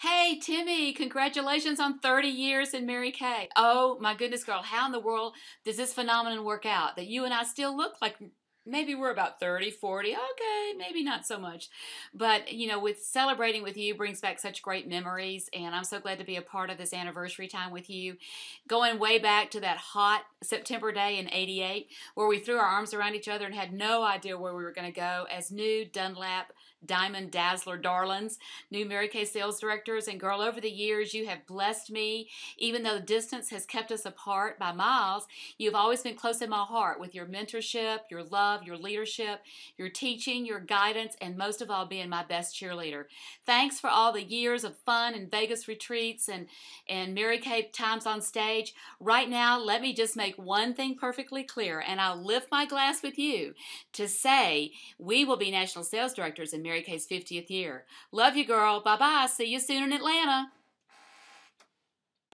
Hey, Timmy, congratulations on 30 years in Mary Kay. Oh, my goodness, girl, how in the world does this phenomenon work out that you and I still look like maybe we're about 30, 40? Okay, maybe not so much. But, with celebrating with you brings back such great memories, and I'm so glad to be a part of this anniversary time with you. Going way back to that hot September day in '88 where we threw our arms around each other and had no idea where we were going to go as new Dunlap Diamond Dazzler darlings, new Mary Kay sales directors. And girl, over the years, you have blessed me. Even though the distance has kept us apart by miles, you've always been close in my heart with your mentorship, your love, your leadership, your teaching, your guidance, and most of all, being my best cheerleader. Thanks for all the years of fun and Vegas retreats and Mary Kay times on stage. Right now, let me just make one thing perfectly clear, and I'll lift my glass with you to say we will be national sales directors in Mary Kay's 50th year. Love you, girl. Bye-bye. See you soon in Atlanta.